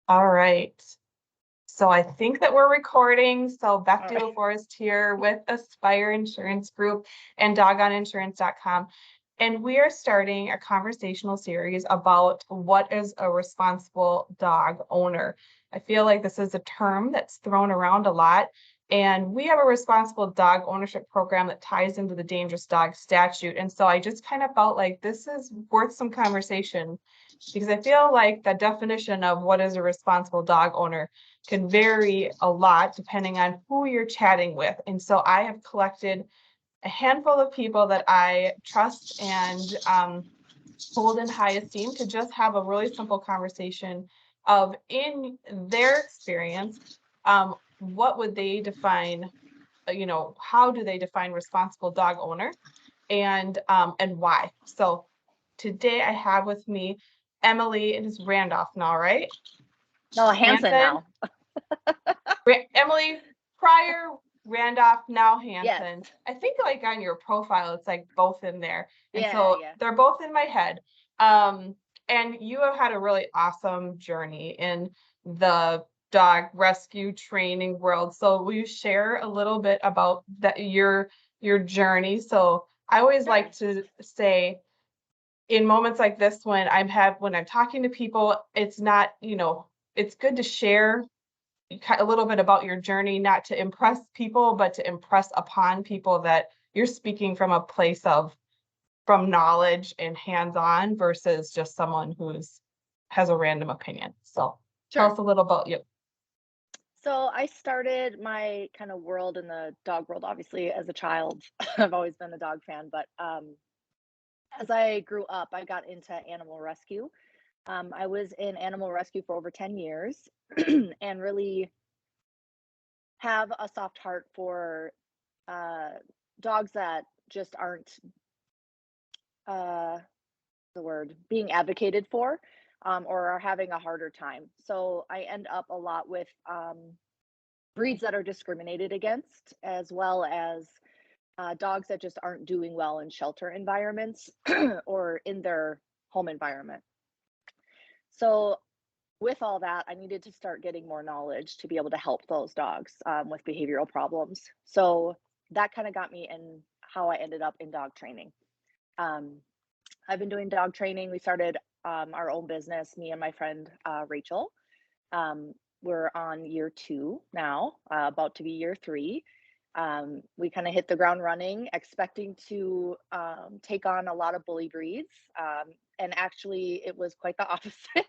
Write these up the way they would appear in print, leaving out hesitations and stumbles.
All right. So I think that we're recording. So Beth All right. DeLaForest here with Aspire Insurance Group and dogoninsurance.com. And we are starting a conversational series about what is a responsible dog owner. I feel like this is a term that's thrown around a lot. And we have a responsible dog ownership program that ties into the dangerous dog statute. And so I just kind of felt like this is worth some conversation because I feel like the definition of what is a responsible dog owner can vary a lot depending on who you're chatting with. And so I have collected a handful of people that I trust and hold in high esteem to just have a really simple conversation of, in their experience, what would they define, how do they define responsible dog owner, and why. So today I have with me Emily, it is Randolph now, right? No, Hansen Hansen. now. Emily prior, Randolph, now Yes. Hansen. I think like on your profile, it's like both in there. And Yeah, so yeah. they're both in my head. And you have had a really awesome journey in the dog rescue training world. So will you share a little bit about that your journey? So I always Sure. like to say in moments like this when I'm talking to people, it's not, it's good to share a little bit about your journey, not to impress people, but to impress upon people that you're speaking from a place of from knowledge and hands-on versus just someone who's has a random opinion. So tell Sure. us a little about you. So I started my kind of world in the dog world, obviously, as a child. I've always been a dog fan, but as I grew up, I got into animal rescue. I was in animal rescue for over 10 years and really have a soft heart for uh, dogs that just aren't uh, the word being advocated for, or are having a harder time. So I end up a lot with breeds that are discriminated against, as well as dogs that just aren't doing well in shelter environments or in their home environment. So with all that, I needed to start getting more knowledge to be able to help those dogs with behavioral problems. So that kind of got me in how I ended up in dog training. Um, I've been doing dog training. We started our own business, me and my friend Rachel. Um, we're on year 2 now, about to be year 3. We kind of hit the ground running, expecting to take on a lot of bully breeds. And actually, it was quite the opposite.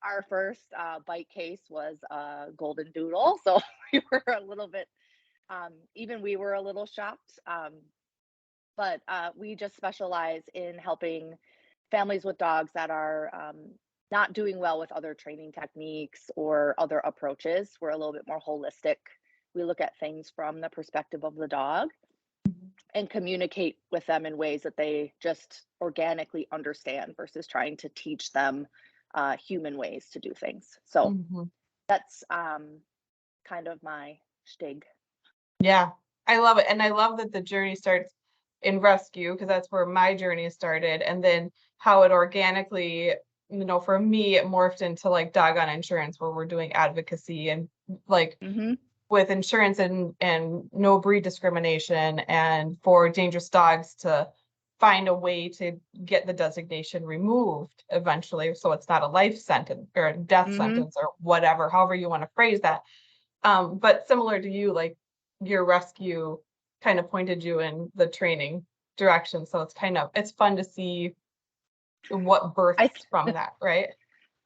Our first bite case was a golden doodle. So we were a little bit, even we were a little shocked. But we just specialize in helping families with dogs that are not doing well with other training techniques or other approaches. We're a little bit more holistic. We look at things from the perspective of the dog and communicate with them in ways that they just organically understand versus trying to teach them human ways to do things. So Mhm. that's kind of my shtick. Yeah, I love it. And I love that the journey starts in rescue because that's where my journey started. And then how it organically, for me, it morphed into like doggone insurance where we're doing advocacy and like Hmm. with insurance and no breed discrimination and for dangerous dogs to find a way to get the designation removed eventually so it's not a life sentence or a death Hmm. sentence or whatever, however you want to phrase that. But similar to you, like your rescue kind of pointed you in the training direction. So it's fun to see what I births from that, right?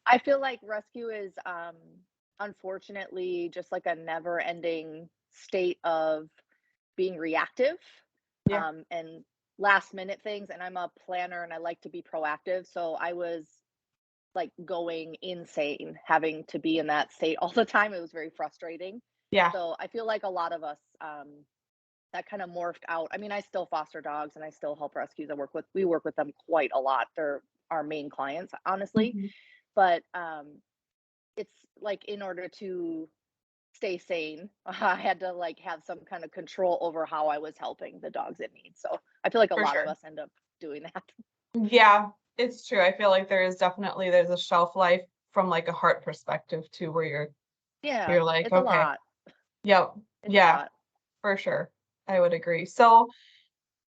I feel like rescue is unfortunately just like a never ending state of being reactive Yeah. and last minute things. And I'm a planner and I like to be proactive. So I was like going insane having to be in that state all the time. It was very frustrating. Yeah. So I feel like a lot of us that kind of morphed out. I mean, I still foster dogs and I still help rescues. We work with them quite a lot. They're our main clients, honestly. Mhm. But it's like in order to stay sane, I had to like have some kind of control over how I was helping the dogs in need. So I feel like a For lot of sure. us end up doing that. Yeah, it's true. I feel like there's a shelf life from like a heart perspective too, where Yeah, you're like, it's a okay, lot. yep, It's a yeah, lot. for sure. I would agree. So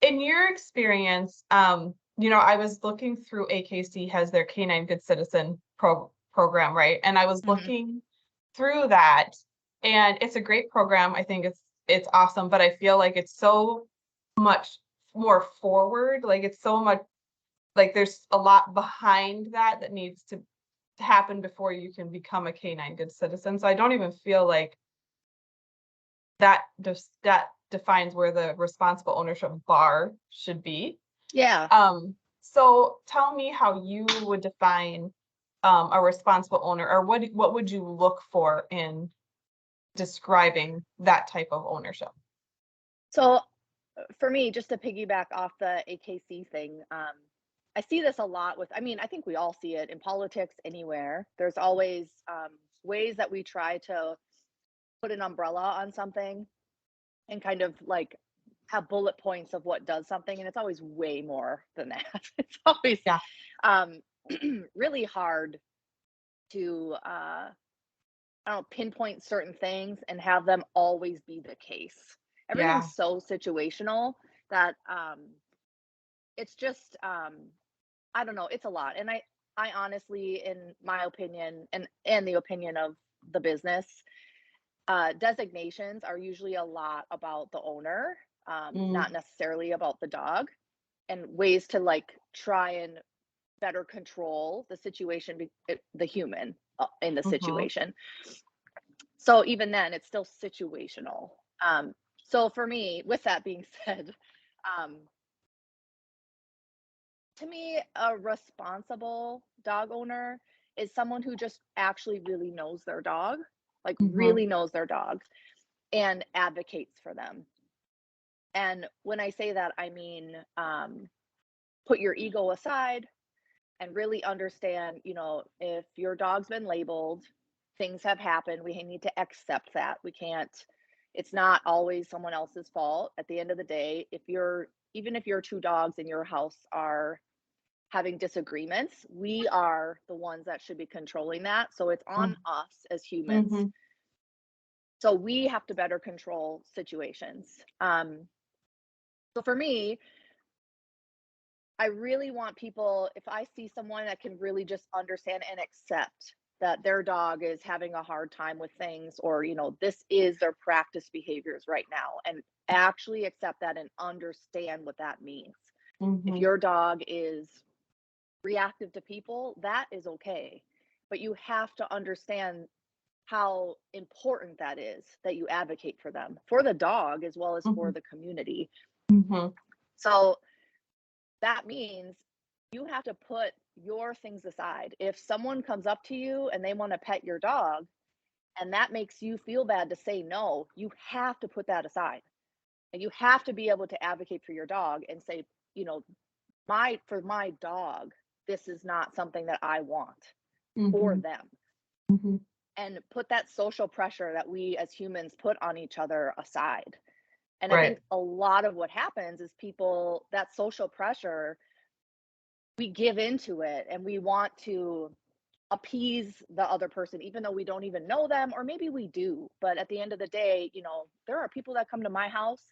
in your experience, I was looking through AKC has their Canine Good Citizen program, right? And I was Mhm. looking through that, and it's a great program. I think it's awesome, but I feel like it's so much more forward. Like it's so much like there's a lot behind that needs to happen before you can become a Canine Good Citizen. So I don't even feel like that defines where the responsible ownership bar should be. Yeah. So tell me how you would define a responsible owner, or what would you look for in describing that type of ownership? So for me, just to piggyback off the AKC thing, I see this a lot with, I mean, I think we all see it in politics anywhere. There's always ways that we try to put an umbrella on something and kind of like have bullet points of what does something. And it's always way more than that. It's always Yeah, um, really hard to, I don't know, pinpoint certain things and have them always be the case. yeah, Everything's so situational that it's just I don't know, it's a lot. And I honestly, in my opinion and the opinion of the business, designations are usually a lot about the owner, mm, not necessarily about the dog, and ways to like try and better control the situation, the human in the mhm, situation. So even then, it's still situational. So for me, with that being said, um, to me, a responsible dog owner is someone who just actually really knows their dog, like mhm, really knows their dog and advocates for them. And when I say that, I mean, put your ego aside and really understand, if your dog's been labeled, things have happened, we need to accept that. We can't, it's not always someone else's fault. At the end of the day, even if your two dogs in your house are having disagreements, we are the ones that should be controlling that. So it's on mm, us as humans. mhm, So we have to better control situations. So for me, I really want people, if I see someone that can really just understand and accept that their dog is having a hard time with things, or, this is their practice behaviors right now, and actually accept that and understand what that means. If mhm, your dog is reactive to people, that is okay. But you have to understand how important that is, that you advocate for them, for the dog as well as for mhm, the community. mhm, So that means you have to put your things aside. If someone comes up to you and they want to pet your dog and that makes you feel bad to say no, you have to put that aside. And you have to be able to advocate for your dog and say, you know, for my dog, this is not something that I want for mhm, them. mhm. And put that social pressure that we as humans put on each other aside. And I Right. think a lot of what happens is people, that social pressure, we give into it and we want to appease the other person even though we don't even know them, or maybe we do, but at the end of the day, there are people that come to my house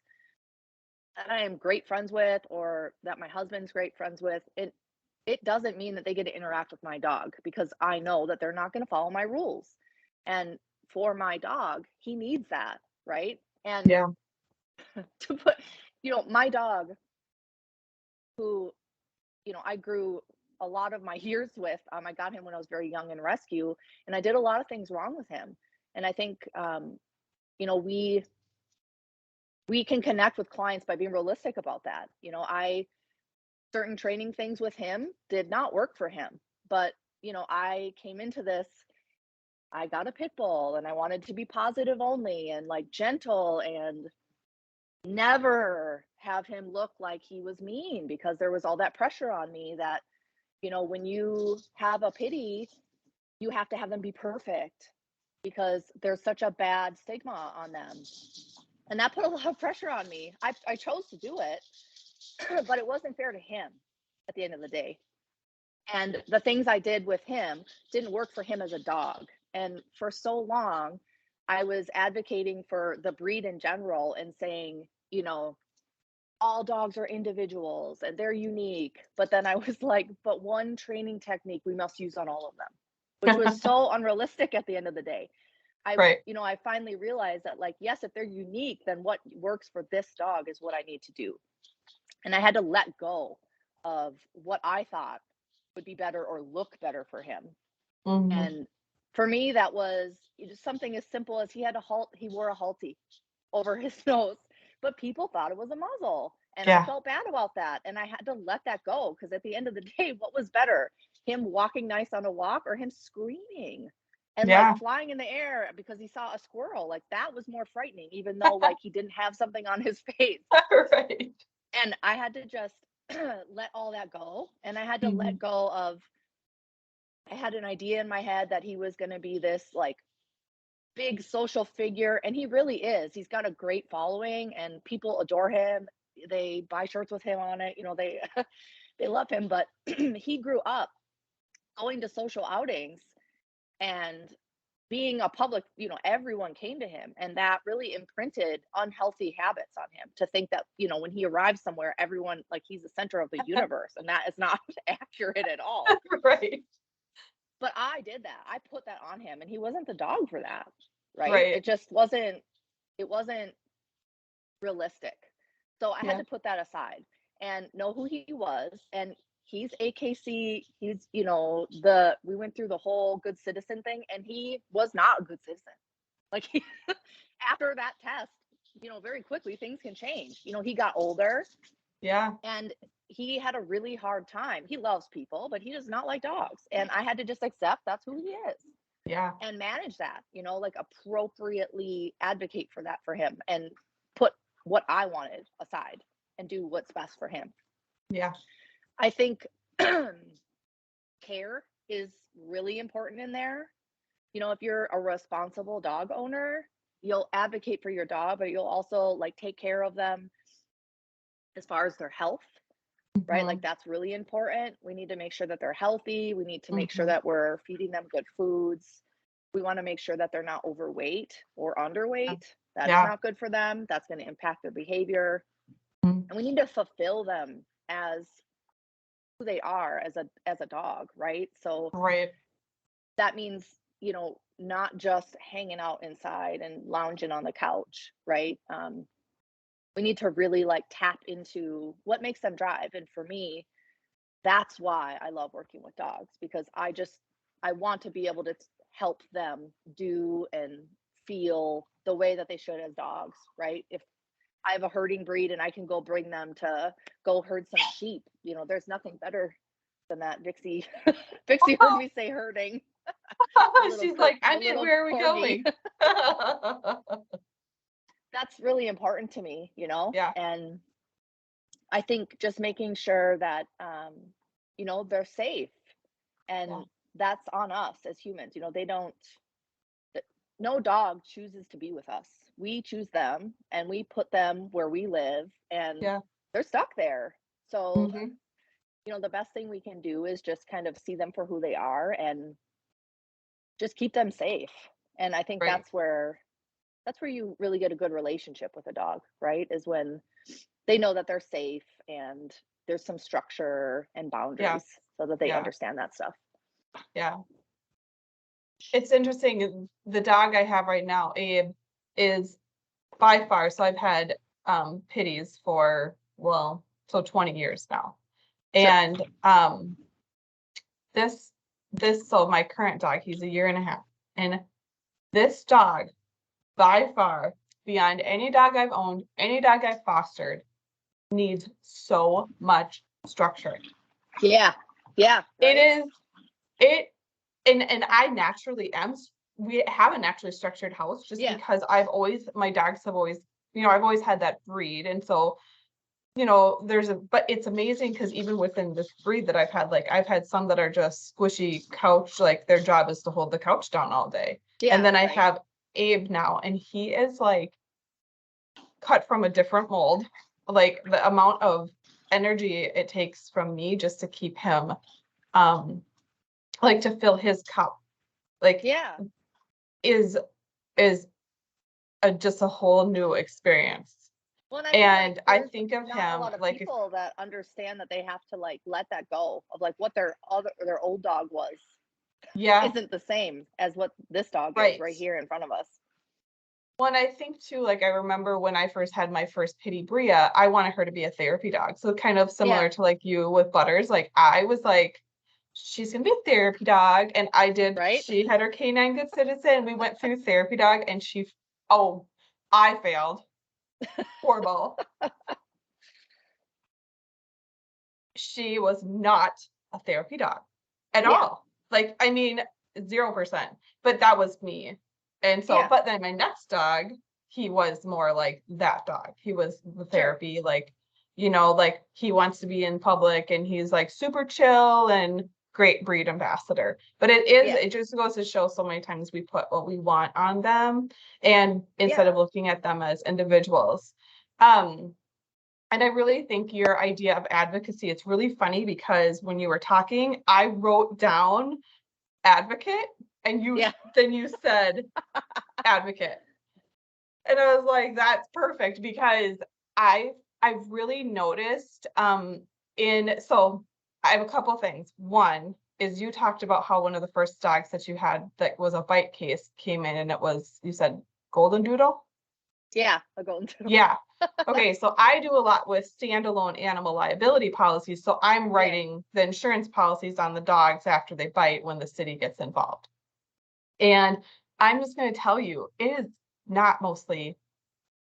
that I am great friends with, or that my husband's great friends with. It doesn't mean that they get to interact with my dog, because I know that they're not going to follow my rules. And for my dog, he needs that, right? And Yeah. to put, my dog, who, I grew a lot of my years with. I got him when I was very young in rescue, and I did a lot of things wrong with him. And I think, we can connect with clients by being realistic about that. I certain training things with him did not work for him, but I came into this. I got a pit bull, and I wanted to be positive only and like gentle, and never have him look like he was mean, because there was all that pressure on me that when you have a pity, you have to have them be perfect, because there's such a bad stigma on them. And that put a lot of pressure on me. I chose to do it, but it wasn't fair to him at the end of the day. And the things I did with him didn't work for him as a dog. And for so long, I was advocating for the breed in general and saying, all dogs are individuals and they're unique. But then I was like, but one training technique we must use on all of them, which was so unrealistic at the end of the day. Right. I finally realized that, like, yes, if they're unique, then what works for this dog is what I need to do. And I had to let go of what I thought would be better or look better for him. Mm-hmm. And for me, that was something as simple as he wore a halty over his nose, but people thought it was a muzzle. And I Yeah. felt bad about that. And I had to let that go, because at the end of the day, what was better? Him walking nice on a walk, or him screaming and Yeah. like flying in the air because he saw a squirrel? Like, that was more frightening, even though like he didn't have something on his face. Right. And I had to just let all that go. And I had to Mm-hmm. let go of, I had an idea in my head that he was going to be this like big social figure, and he really is. He's got a great following and people adore him. They buy shirts with him on it. They they love him, but he grew up going to social outings and being a public, everyone came to him, and that really imprinted unhealthy habits on him, to think that, when he arrives somewhere, everyone, like, he's the center of the universe, and that is not accurate at all. Right. But I did that. I put that on him, and he wasn't the dog for that, right? Right. It wasn't realistic. So I had Yeah. to put that aside and know who he was. And he's AKC. We went through the whole good citizen thing, and he was not a good citizen. Like, after that test, very quickly things can change. He got older, Yeah. and he had a really hard time. He loves people, but he does not like dogs. And I had to just accept that's who he is Yeah. and manage that, like, appropriately advocate for that for him, and put what I wanted aside and do what's best for him. Yeah. I think care is really important in there. If you're a responsible dog owner, you'll advocate for your dog, but you'll also like take care of them as far as their health, right? Like, Mm-hmm. that's really important. We need to make sure that they're healthy. We need to make sure Mm-hmm. that we're feeding them good foods. We want to make sure that they're not overweight or underweight. That is Yeah. not good for them. That's going to impact their behavior. Mm-hmm. And we need to fulfill them as who they are as a dog, right? So Right. that means, not just hanging out inside and lounging on the couch, right? We need to really like tap into what makes them drive. And for me, that's why I love working with dogs, because I want to be able to help them do and feel the way that they should as dogs, right? If I have a herding breed and I can go bring them to go herd some sheep, there's nothing better than that. Vixie Vixie heard me say herding. She's like, The little where are we corgi. going? That's really important to me, Yeah. and I think just making sure that they're safe. Yeah. And that's on us as humans. They don't no dog chooses to be with us. We choose them, and we put them where we live, and Yeah. they're stuck there. So, Mm-hmm. the best thing we can do is just kind of see them for who they are and just keep them safe. And I think Right. that's where you really get a good relationship with a dog, right? Is when they know that they're safe and there's some structure and Yeah. boundaries so that they Yeah. understand that stuff. Yeah. It's interesting. The dog I have right now, Abe, is by far. So I've had pitties for, well, so 20 years now. Sure. And this so my current dog, he's a year and a half. And this dog, by far, beyond any dog I've owned, any dog I've fostered, needs so much structure. Yeah. Yeah. It Right? is it and I naturally am. We have a naturally structured house just Yeah. because my dogs have always, I've always had that breed. And so, but it's amazing because even within this breed that I've had, like I've had some that are just squishy couch, like their job is to hold the couch down all day. And Yeah. then I Right. have Abe now, and he is like cut from a different mold. Like the amount of energy it takes from me just to keep him like to fill his cup, like Yeah. is just a whole new experience. Well, and I feel like And I there's think of not a him lot of like if, people that understand that they have to like let that go of like what their old dog was yeah, isn't the same as what this dog is right. right here in front of us. Well, and I think too, like I remember when I first had my first Pitty Bria, I wanted her to be a therapy dog. So kind of similar Yeah, to like you with Butters, like I was like, she's gonna be a therapy dog. And I did, right? she had her canine good citizen. We went through therapy dog and oh, I failed. Horrible. She was not a therapy dog at Yeah, all. Like, I mean, 0%. But that was me. And so, yeah, but then my next dog, he was more like that dog. He was the sure. therapy, like, like he wants to be in public and he's like super chill and great breed ambassador. But Yeah, it just goes to show so many times we put what we want on them and instead of yeah, looking at them as individuals. Um, and I really think your idea of advocacy, it's really funny because when you were talking, I wrote down advocate and yeah, then you said advocate. And I was like, that's perfect because I I've really noticed in so I have a couple things. One is you talked about how one of the first dogs that you had that was a bite case came in and it was you said golden doodle? yeah. A golden doodle. Yeah. Okay, so I do a lot with standalone animal liability policies. So I'm Yeah, writing the insurance policies on the dogs after they bite when the city gets involved. And I'm just going to tell you, it is not mostly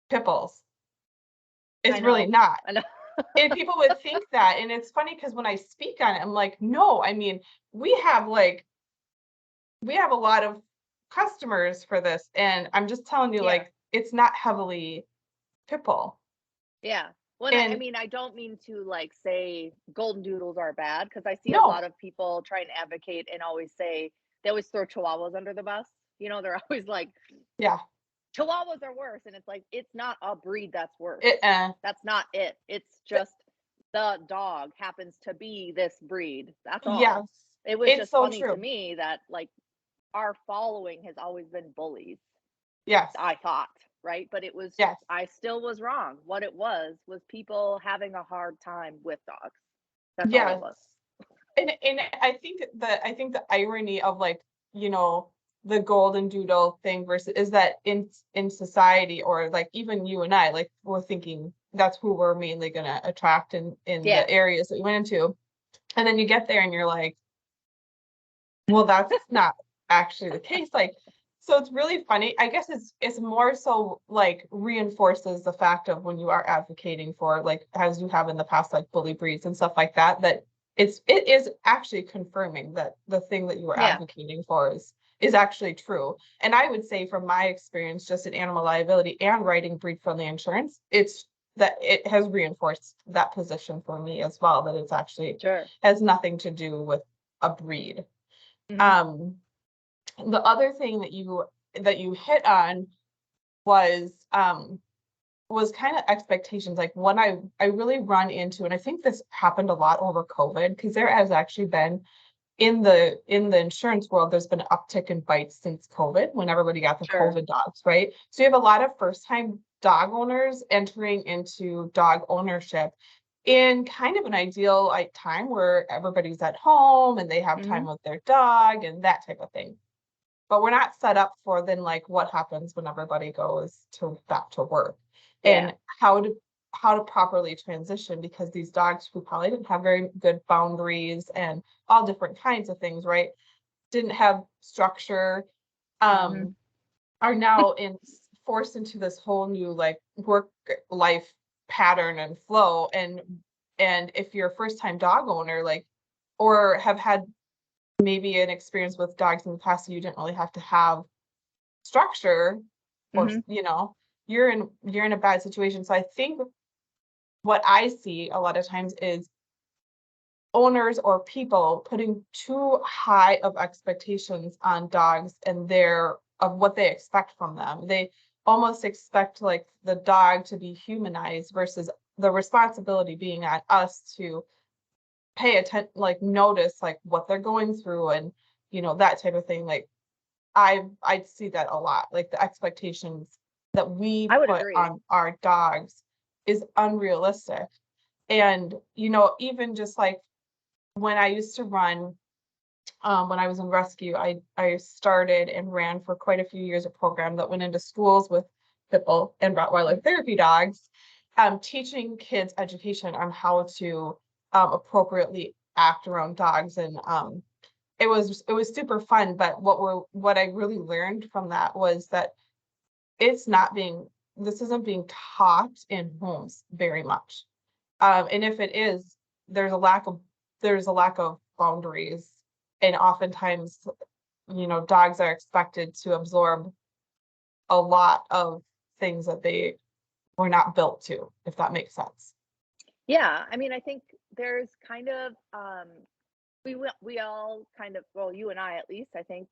pit bulls. I It's really know. not. I know. And people would think that. And it's funny because when I speak on it, I'm like, no, I mean, we have like, we have a lot of customers for this. And I'm just telling you, Yeah, like, it's not heavily pit bull. yeah. Well, I And mean, I don't mean to like say golden doodles are bad because I see a lot no, of people try and advocate and always say they always throw chihuahuas under the bus. They're always like, yeah, chihuahuas are worse. And it's like, it's not a breed that's worse. it, That's not it. It's just the dog happens to be this breed. That's all. yes, It was it's just so funny to true. me that like our following has always been bullies, Yes, I thought, right? But yes, I still was wrong. What it was people having a hard time with dogs. That's all it yes. was. And I think the irony of like, you know, the golden doodle thing versus is that in society or like even you and I, like we're thinking that's who we're mainly gonna attract in Yeah. the areas that we went into. And then you get there and you're like, well, that's not actually the case. Like, so it's really funny. I guess it's more so like reinforces the fact of when you are advocating for like as you have in the past, like bully breeds and stuff like that, that it is actually confirming that the thing that you were Yeah. advocating for is actually true. And I would say from my experience just in animal liability and writing breed friendly insurance, it's that it has reinforced that position for me as well, that it's actually Sure. has nothing to do with a breed. Hmm. Um, the other thing that you hit on was kind of expectations. Like what I really run into, and I think this happened a lot over COVID because there has actually been in the insurance world, there's been an uptick in bites since COVID when everybody got the Sure. COVID dogs, right? So you have a lot of first time dog owners entering into dog ownership in kind of an ideal like time where everybody's at home and they have Hmm. time with their dog and that type of thing, but we're not set up for then like what happens when everybody goes to back to work Yeah. and how to properly transition because these dogs who probably didn't have very good boundaries and all different kinds of things, right, didn't have structure, Hmm. um are now forced into this whole new like work life pattern and flow, and if you're a first time dog owner like or have had maybe an experience with dogs in the past so you didn't really have to have structure or Hmm. you're in a bad situation. So I think what I see a lot of times is owners or people putting too high of expectations on dogs and their of what they expect from them. They almost expect like the dog to be humanized versus the responsibility being on us to pay attention, like notice like what they're going through and, that type of thing. Like I see that a lot. Like the expectations that we I would put agree. on our dogs is unrealistic. And, even just like when I used to run, when I was in rescue, I started and ran for quite a few years a program that went into schools with pit bull and Rottweiler therapy dogs, teaching kids education on how to appropriately act around dogs. And it was super fun. But what I really learned from that was that it's not being this isn't being taught in homes very much. And if it is, there's a lack of boundaries, and oftentimes, dogs are expected to absorb a lot of things that they were not built to, if that makes sense. Yeah, I mean, I think there's kind of we all kind of, well, you and I at least, I think,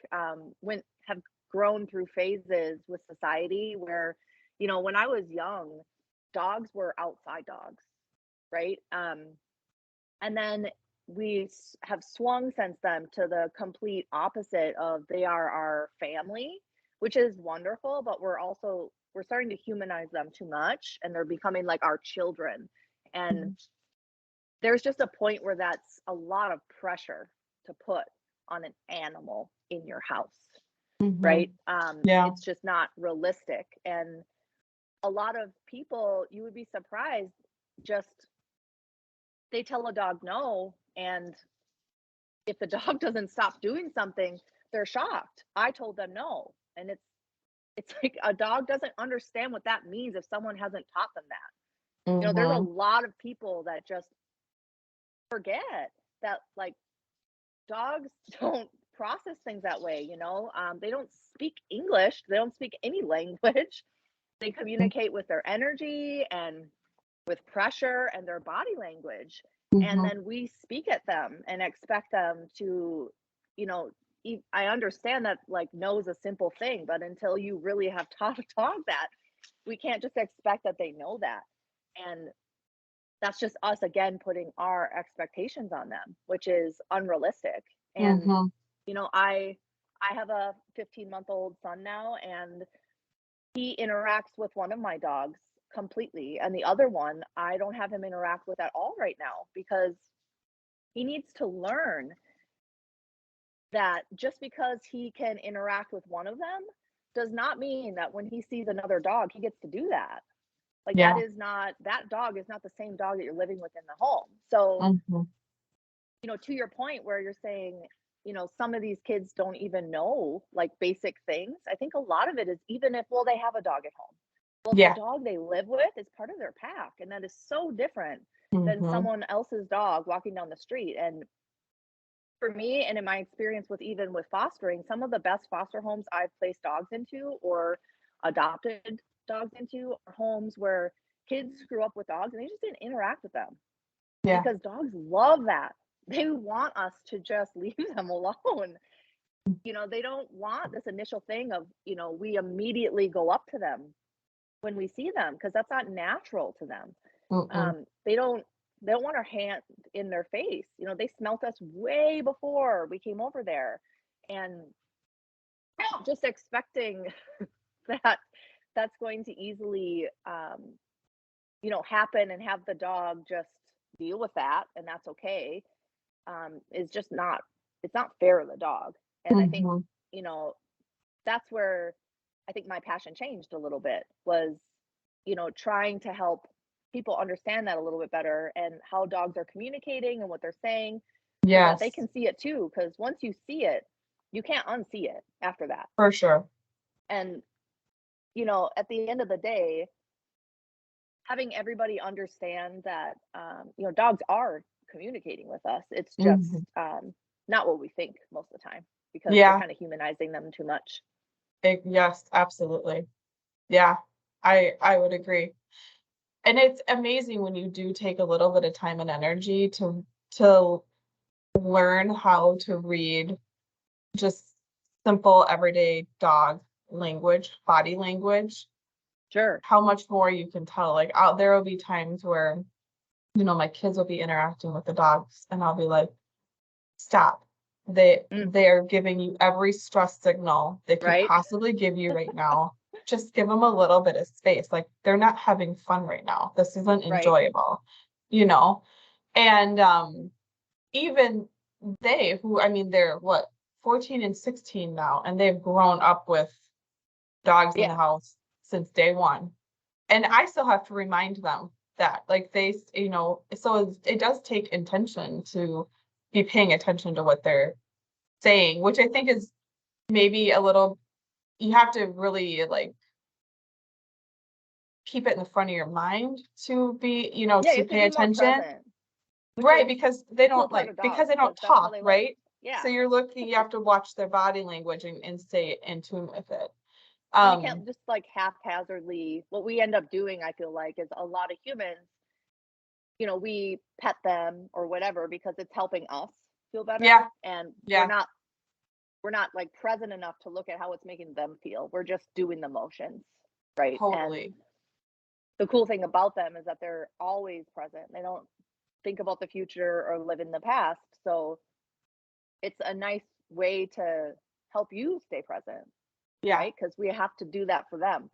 went have grown through phases with society where, when I was young, dogs were outside dogs, right? And then have swung since then to the complete opposite of they are our family, which is wonderful, but we're starting to humanize them too much and they're becoming like our children. And Mhm. there's there's just a point where that's a lot of pressure to put on an animal in your house, right? Mhm. Yeah. It's just not realistic. And a lot of people, you would be surprised, just they tell a dog no, and if the dog doesn't stop doing something, they're shocked. I told them no. And it's like a dog doesn't understand what that means if someone hasn't taught them that. There's a Mhm. lot of people that just forget that, like, dogs don't process things that way. They don't speak English, they don't speak any language. They communicate with their energy and with pressure and their body language. And Mhm. then we speak at them and expect them to, you know, I understand that, like, no is a simple thing, but until you really have taught a dog that, we can't just expect that they know that. And that's just us again putting our expectations on them, which is unrealistic. And Mhm. I have a 15-month-old son now, and he interacts with one of my dogs completely, and the other one I don't have him interact with at all right now because he needs to learn that just because he can interact with one of them does not mean that when he sees another dog, he gets to do that. Like, Yeah. that dog is not the same dog that you're living with in the home. So, Mhm. to your point where you're saying, some of these kids don't even know like basic things. I think a lot of it is, even if, well, they have a dog at home. Well, the Yeah. dog they live with is part of their pack, and that is so different than Mhm. someone else's dog walking down the street. And for me, and in my experience with, even with fostering, some of the best foster homes I've placed dogs into or adopted dogs into are homes where kids grew up with dogs and they just didn't interact with them Yeah. because dogs love that. They want us to just leave them alone. They don't want this initial thing of, we immediately go up to them when we see them because that's not natural to them. Mm-mm. They don't want our hand in their face. They smelt us way before we came over there. And just expecting that that's going to easily happen and have the dog just deal with that and that's okay, is just not, it's not fair to the dog. And I think, Mhm. you know, that's where I think my passion changed a little bit was, trying to help people understand that a little bit better and how dogs are communicating and what they're saying so that they Yes, can see it too. Because once you see it, you can't unsee it after that. for sure. And, at the end of the day, having everybody understand that, dogs are communicating with us. It's just Mhm. not what we think most of the time because we're Yeah. kind of humanizing them too much. Yes, absolutely. Yeah. I would agree. And it's amazing when you do take a little bit of time and energy to learn how to read just simple everyday dog language, body language, Sure. how much more you can tell. Like, there will be times where my kids will be interacting with the dogs and I'll be like, stop. Mm, They're giving you every stress signal they could right? possibly give you right now. Just give them a little bit of space. Like they're not having fun right now. This isn't Right. enjoyable, you know? And even who, I mean, they're what, 14 and 16 now, and they've grown up with dogs in Yeah. the house since day one. And I still have to remind them that, like, so it does take intention to be paying attention to what they're saying, which I think is maybe a little, you have to really like keep it in the front of your mind to be, Yeah, you to have to pay be more attention. present, which Right, is because the cool part of dogs they don't because that's how talk, they learn. right? So Yeah. you have to watch their body language and stay in tune with it. And you Um, can't just like haphazardly. What we end up doing, I feel like, is a lot of humans, we pet them or whatever because it's helping us feel better. yeah, And we're yeah, not we're not like present enough to look at how it's making them feel. We're just doing the motions, right? And totally. the cool thing about them is that they're always present. They don't think about the future or live in the past. So it's a nice way to help you stay present, Yeah, right? Because we have to do that for them.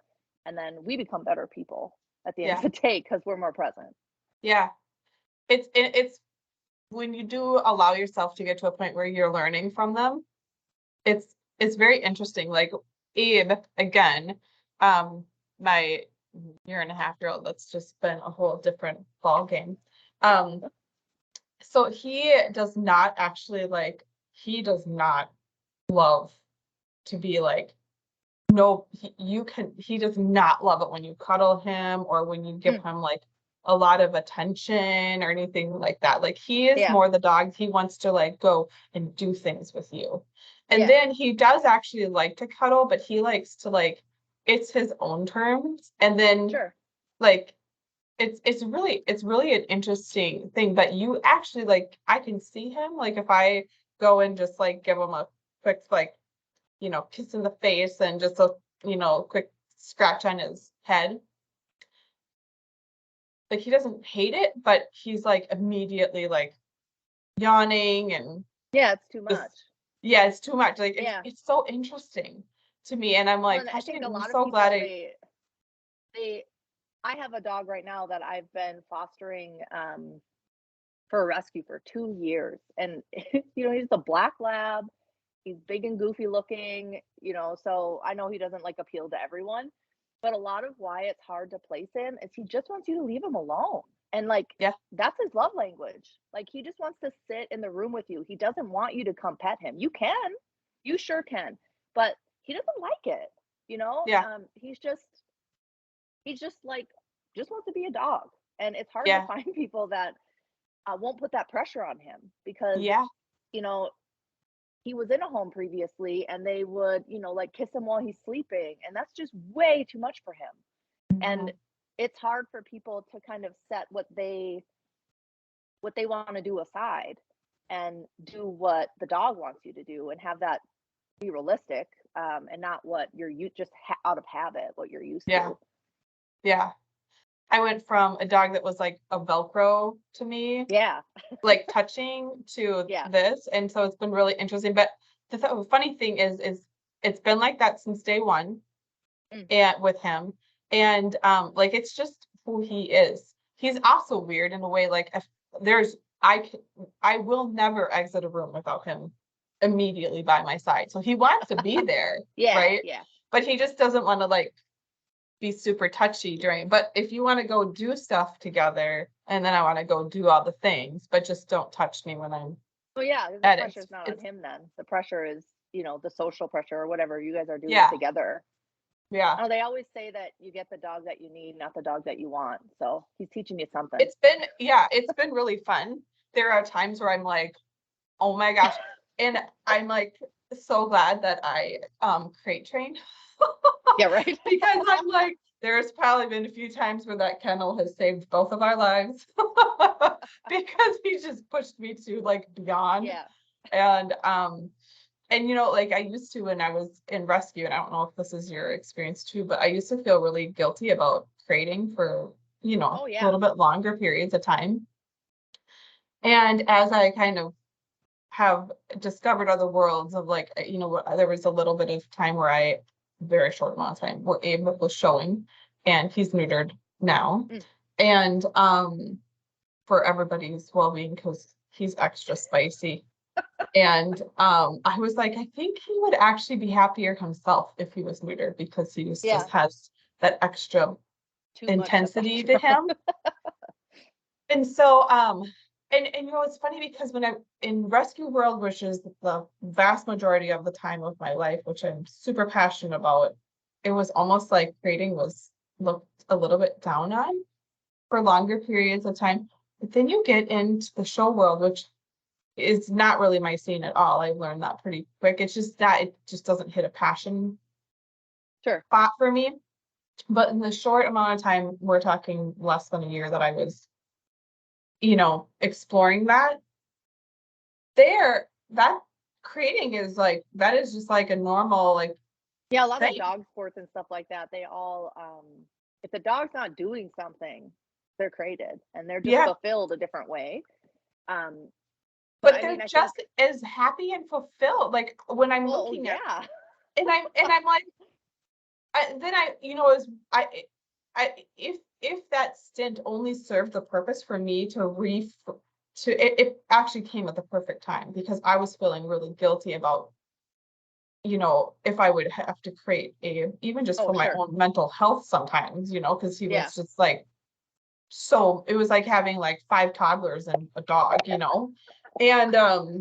And then we become better people at the end of yeah, the day because we're more present. yeah. It's when you do allow yourself to get to a point where you're learning from them, it's very interesting. Like Abe, again, my year and a half year old, that's just been a whole different ball game. Um, so he does not love to be like, no, he does not love it when you cuddle him or when you give Mm, him like a lot of attention or anything like that. Like he is yeah. more the dog. He wants to like go and do things with you. And Yeah. then he does actually like to cuddle, but he likes to like, it's his own terms. And then Sure. like it's really an interesting thing. But you actually like, I can see him like if I go and just like give him a quick like, kiss in the face and just a, quick scratch on his head. Like he doesn't hate it, but he's like immediately like yawning and Yeah. It's too just, much. yeah, it's too much. Like it's Yeah. it's so interesting to me. And I'm Well, like, and I gosh, think a I'm lot of so glad people, I, they, I have a dog right now that I've been fostering for a rescue for 2 years. And, he's a black lab. He's big and goofy looking, so I know he doesn't like appeal to everyone. But a lot of why it's hard to place him is he just wants you to leave him alone. And like, yeah, that's his love language. Like, he just wants to sit in the room with you. He doesn't want you to come pet him. You can, you sure can, but he doesn't like it. yeah, He's just like, just wants to be a dog. And it's hard to yeah, find people that won't put that pressure on him because, yeah, you know, he was in a home previously and they would, like kiss him while he's sleeping. And that's just way too much for him. And mhm, it's hard for people to kind of set what they want to do aside and do what the dog wants you to do and have that be realistic, and not what you're just out of habit, what you're used yeah, to. yeah. I went from a dog that was like a Velcro to me, Yeah. like touching, to Yeah. this, and so it's been really interesting. But the funny thing is it's been like that since day one, Mm. and with him, and like it's just who he is. He's also weird in a way. Like if there's I will never exit a room without him immediately by my side. So he wants to be there, Yeah. right? Yeah. But he just doesn't want to like be super touchy during. But if you want to go do stuff together, and then I want to go do all the things, but just don't touch me when I'm Well, yeah, the at pressure is not on it's him then. The pressure is, the social pressure or whatever you guys are doing yeah, together. yeah. Oh, they always say that you get the dog that you need, not the dog that you want. So he's teaching you something. It's been really fun. There are times where I'm like, oh my gosh. And I'm like so glad that I crate trained Yeah, right. because I'm like, there's probably been a few times where that kennel has saved both of our lives because he just pushed me to like beyond. Yeah. And like I used to when I was in rescue, and I don't know if this is your experience too, but I used to feel really guilty about crating for Oh, a yeah. little bit longer periods of time. And as I kind of have discovered other worlds of like, there was a little bit of time where very short amount of time, where Abe was showing and he's neutered now. Mm. And for everybody's well-being, because he's extra spicy. And I was like, I think he would actually be happier himself if he was neutered, because he was Yeah. just has that extra Too much intensity to affection. him. And so, and it's funny because when I'm in rescue world, which is the vast majority of the time of my life, which I'm super passionate about, it was almost like creating was looked a little bit down on for longer periods of time. But then you get into the show world, which is not really my scene at all. I learned that pretty quick. It's just that it just doesn't hit a passion Sure. spot for me. But in the short amount of time, we're talking less than a year that I was, exploring that, that creating is like, that is just like a normal, like, Yeah, a lot of thing. dog sports and stuff like that, they all, if the dog's not doing something, they're created and they're just Yeah. fulfilled a different way. But But I they're mean, I think, just as happy and fulfilled. Like when I'm well, looking at, yeah, and I'm like, as if that stint only served the purpose for me it actually came at the perfect time, because I was feeling really guilty about, if I would have to create even just oh, for my sure. own mental health sometimes, because he Yeah. was just like, so it was like having like 5 toddlers and a dog. And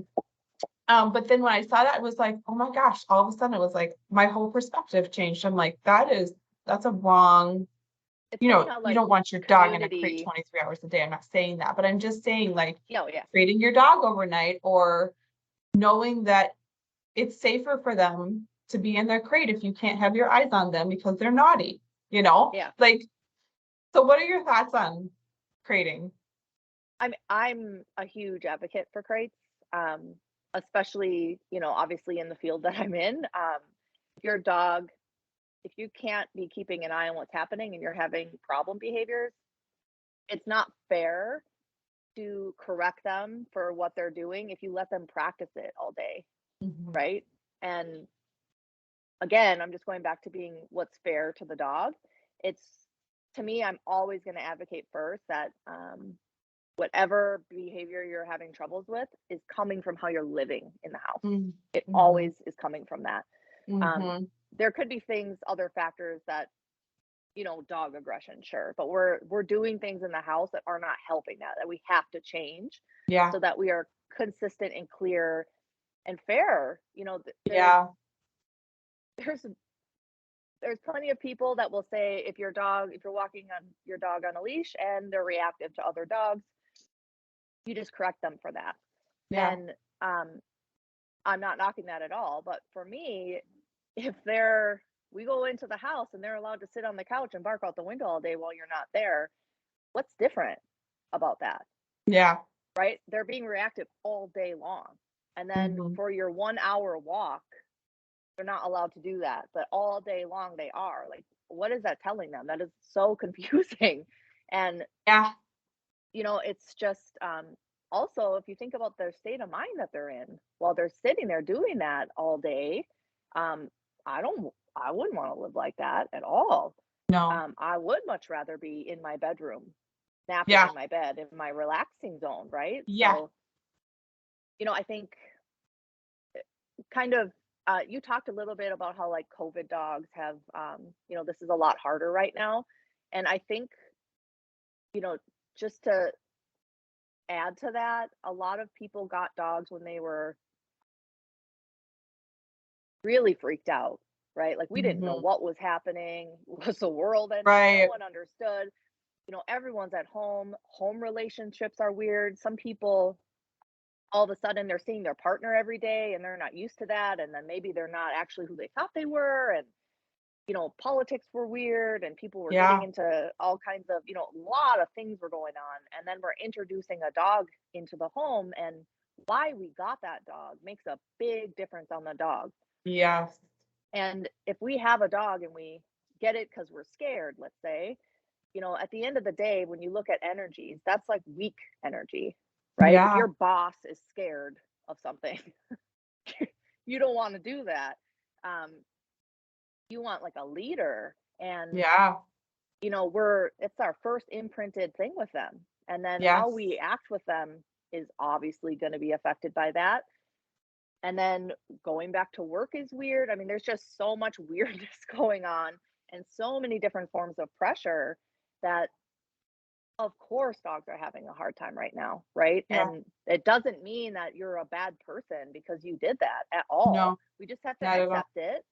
but then when I saw that, it was like, oh my gosh, all of a sudden it was like my whole perspective changed. I'm like, that's a wrong, It's funny how, you like, don't want your dog in a crate community, 23 hours a day. I'm not saying that, but I'm just saying, like, yeah. creating your dog overnight, or knowing that it's safer for them to be in their crate if you can't have your eyes on them because they're naughty, Yeah. like, so what are your thoughts on crating? I'm a huge advocate for crates, especially, obviously in the field that I'm in. If your dog, if you can't be keeping an eye on what's happening and you're having problem behaviors, it's not fair to correct them for what they're doing if you let them practice it all day, Mhm. right? And again, I'm just going back to being what's fair to the dog. It's To me, I'm always going to advocate first that whatever behavior you're having troubles with is coming from how you're living in the house. Mm, It mhm, always is coming from that. Um, mhm. there could be things, other factors that, dog aggression, sure, but we're doing things in the house that are not helping that we have to change Yeah, so that we are consistent and clear and fair. yeah, There's there's plenty of people that will say if you're walking on your dog on a leash and they're reactive to other dogs, you just correct them for that. yeah, And um, I'm not knocking that at all, but for me, if they're we go into the house and they're allowed to sit on the couch and bark out the window all day while you're not there, what's different about that? yeah. Right? They're being reactive all day long. And then Mhm. for your 1 hour walk, they're not allowed to do that. But all day long they are. Like, what is that telling them? That is so confusing. And, Yeah, it's just also if you think about their state of mind that they're in while they're sitting there doing that all day, um, I wouldn't want to live like that at all. no, I would much rather be in my bedroom, napping yeah, in my bed, in my relaxing zone, right? yeah, So, I think kind of you talked a little bit about how like COVID dogs have, this is a lot harder right now. And I think, you know, just to add to that, a lot of people got dogs when they were really freaked out, right? Like we didn't know mhm, what was happening. Was the world ending? No right, one understood. Everyone's at home. Home relationships are weird. Some people all of a sudden they're seeing their partner every day and they're not used to that. And then maybe they're not actually who they thought they were. And, politics were weird and people were getting yeah, into all kinds of, a lot of things were going on. And then we're introducing a dog into the home. And why we got that dog makes a big difference on the dog. yes, And if we have a dog and we get it because we're scared, let's say, at the end of the day, when you look at energies, that's like weak energy, right? If Yeah. your boss is scared of something, you don't want to do that. Um, you want like a leader, and Yeah. it's our first imprinted thing with them. And then how Yes. we act with them is obviously going to be affected by that. And then going back to work is weird. I mean, there's just so much weirdness going on and so many different forms of pressure that, of course, dogs are having a hard time right now, right? Yeah. And it doesn't mean that you're a bad person because you did that at all. No, We just have to not at all. accept it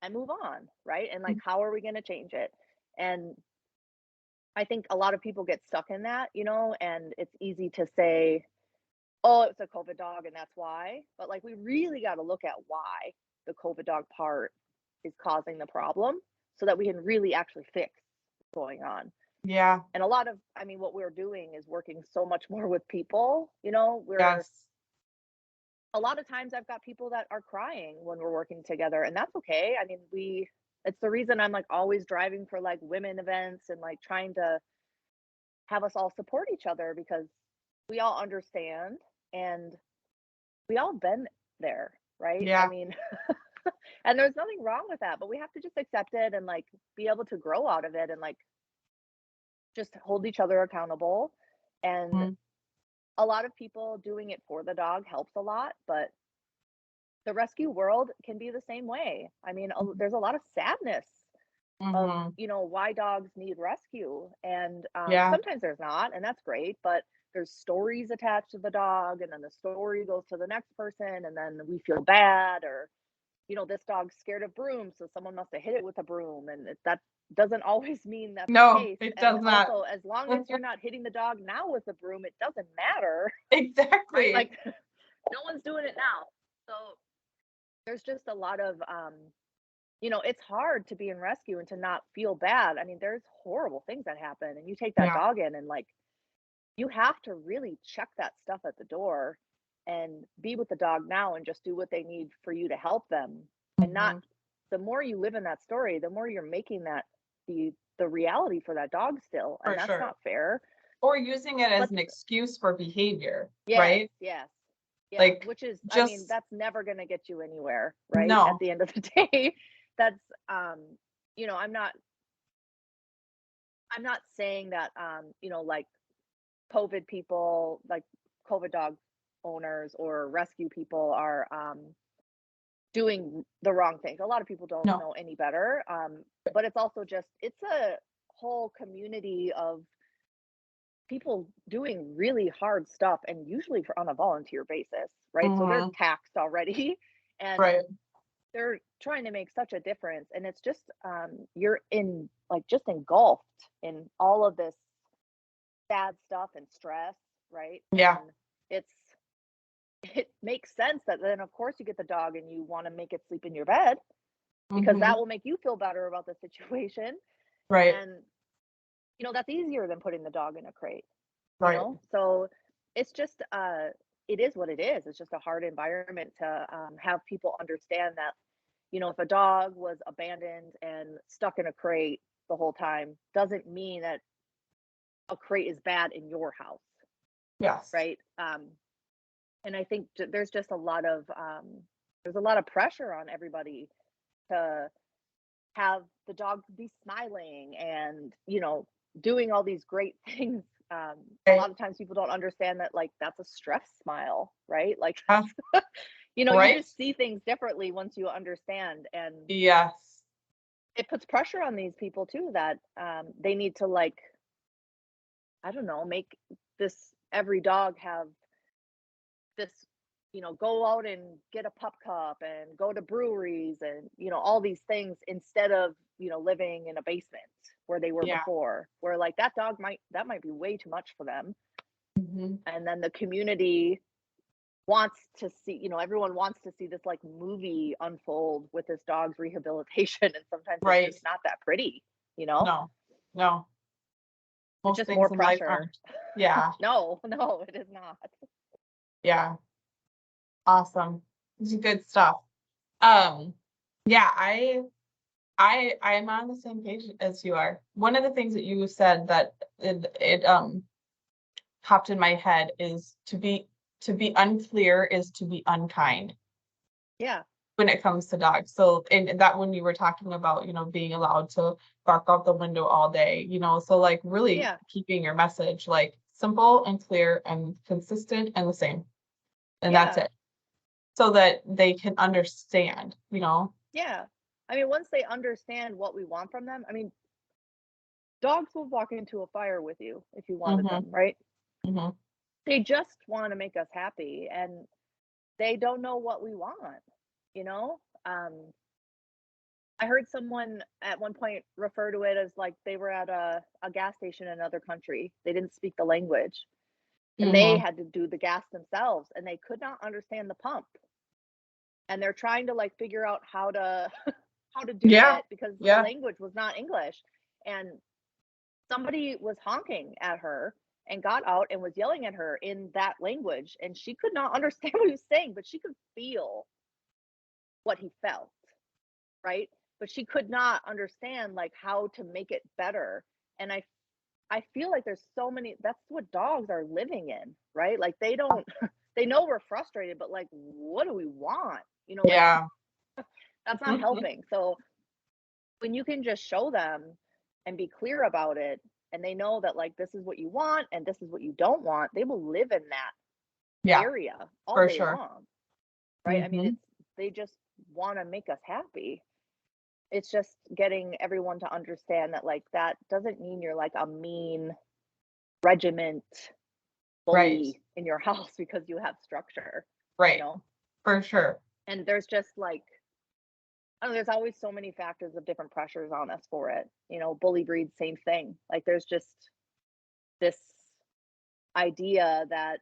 and move on, right? And like, how are we going to change it? And I think a lot of people get stuck in that, and it's easy to say, oh, it's a COVID dog and that's why. But like, we really got to look at why the COVID dog part is causing the problem so that we can really actually fix what's going on. Yeah. And I mean, what we're doing is working so much more with people, we're Yes. a lot of times I've got people that are crying when we're working together, and that's okay. I mean, it's the reason I'm like always driving for like women events and like trying to have us all support each other because we all understand and we all been there, right? I Yeah. mean, and there's nothing wrong with that, but we have to just accept it and like be able to grow out of it and like just hold each other accountable. And Mhm. a lot of people doing it for the dog helps a lot, but the rescue world can be the same way. I mean, there's a lot of sadness of, Mhm. why dogs need rescue. And Yeah. sometimes there's not, and that's great, but there's stories attached to the dog, and then the story goes to the next person, and then we feel bad, or, this dog's scared of brooms, so someone must have hit it with a broom. And that doesn't always mean that's the No, case. it And does not. also, as long as you're not hitting the dog now with a broom, it doesn't matter, right? Exactly. Like, no one's doing it now. So there's just a lot of, it's hard to be in rescue and to not feel bad. I mean, there's horrible things that happen, and you take that Yeah. dog in, and like, you have to really check that stuff at the door and be with the dog now and just do what they need for you to help them. And not, Mhm. the more you live in that story, the more you're making that the reality for that dog still, and For that's sure. not fair. Or using it as But an excuse for behavior, yes, right? yes. Yeah, Like, which is, I mean, just that's never going to get you anywhere, right? At no. the end of the day, that's um, I'm not saying that like COVID people, like COVID dog owners or rescue people are doing the wrong things. A lot of people don't No. know any better. But it's also just, it's a whole community of people doing really hard stuff, and usually on a volunteer basis, right? So they're Mhm. taxed already and Right. they're trying to make such a difference. And it's just, you're in like just engulfed in all of this sad stuff and stress, right? Yeah. And it's it makes sense that then of course you get the dog and you want to make it sleep in your bed because that Mhm. will make you feel better about the situation. Right. And that's easier than putting the dog in a crate, Right. so it's just it is what it is. It's just a hard environment to have people understand that if a dog was abandoned and stuck in a crate the whole time doesn't mean that a crate is bad in your house, Yes. right? And I think there's a lot of pressure on everybody to have the dog be smiling and doing all these great things. A Right. lot of times people don't understand that like that's a stress smile, right? Like Uh, you right? just see things differently once you understand, and Yes. it puts pressure on these people too that they need to like, I don't know, make this every dog have this, go out and get a pup cup and go to breweries and, all these things instead of, living in a basement where they were Yeah. before, where like that might be way too much for them. Mhm. And then the community wants to see, everyone wants to see this like movie unfold with this dog's rehabilitation. And sometimes it's Right. just not that pretty, you know? No. No. It's Most just more things in life pressure. aren't. Yeah. No, no, it is not. Yeah. Awesome. This is good stuff. Um, yeah, I'm on the same page as you are. One of the things that you said that it popped in my head is to be unclear is to be unkind Yeah. when it comes to dogs. So, and that when you were talking about, being allowed to bark out the window all day, so like really Yeah. keeping your message like simple and clear and consistent and the same. And that's Yeah. it. So that they can understand. Yeah. I mean, once they understand what we want from them, I mean, dogs will walk into a fire with you if you wanted Mm-hmm. them, right? Mm-hmm. They just want to make us happy and they don't know what we want, you know? I heard someone at one point refer to it as like they were at a gas station in another country. They didn't speak the language and they Mm-hmm. had to do the gas themselves and they could not understand the pump. And they're trying to like figure out how to how to do Yeah. it because the Yeah. language was not English. And somebody was honking at her and got out and was yelling at her in that language and she could not understand what he was saying, but she could feel what he felt, right? But she could not understand like how to make it better. And I feel like there's so many, that's what dogs are living in, right? Like they don't they know we're frustrated, but like what do we want? Like Yeah. that's not Mhm. helping. So when you can just show them and be clear about it and they know that like this is what you want and this is what you don't want, they will live in that Yeah, area all for day sure. long, right? I mean, Mm-hmm. it's they just want to make us happy. It's just getting everyone to understand that like that doesn't mean you're like a mean regiment Right. bully in your house because you have structure, you Right. know? For sure. And there's just like I don't know, there's always so many factors of different pressures on us for it. Bully breed, same thing. Like there's just this idea that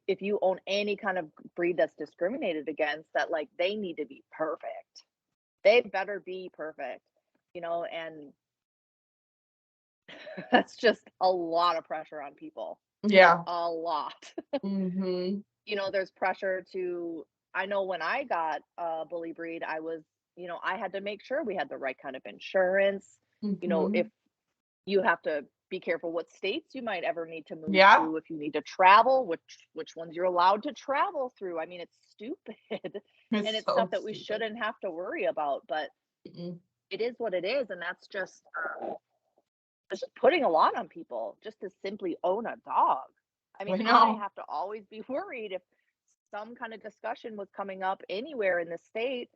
if you own any kind of breed that's discriminated against, that like they need to be perfect. They better be perfect, and that's just a lot of pressure on people. Like Yeah. a lot. Mm-hmm. There's pressure to I know when I got a bully breed, I had to make sure we had the right kind of insurance. Mm-hmm. If you have to be careful what states you might ever need to move Yeah. to, if you need to travel, which ones you're allowed to travel through. I mean, it's stupid and It's it's stuff so that we stupid. shouldn't have to worry about, but Mm-mm. it is what it is, and that's just it's just putting a lot on people just to simply own a dog. I mean, I I know. have to always be worried if some kind of discussion was coming up anywhere in the state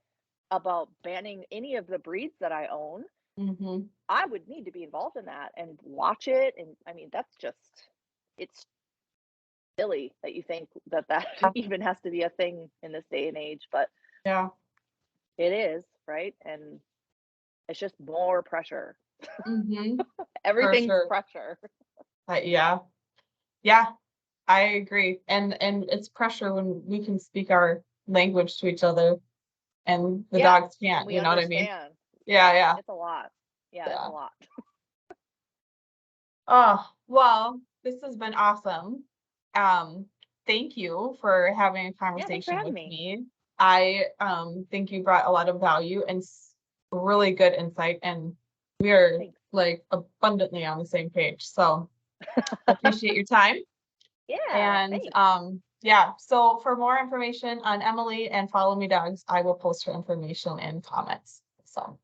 about banning any of the breeds that I own. Mm-hmm. I would need to be involved in that and watch it. And I mean, it's silly that you think that that even has to be a thing in this day and age, but Yeah. it is, right? And it's just more pressure. Mm-hmm. For Everything's sure. pressure. Yeah. Yeah. I agree. And it's pressure when we can speak our language to each other and the Yeah. dogs And can't, we you know what I mean? understand. Yeah, Yeah. yeah. It's a lot. Yeah. It's a Yeah. lot. Oh, well, this has been awesome. Um, Thank you for having a Yeah. Thanks for conversation having with me. me. I think you brought a lot of value and really good insight, and we are Thanks. like abundantly on the same page. So I appreciate your time. Yeah. And Thanks. yeah, so for more information on Emily and Follow Me Dogs, I will post her information in comments. So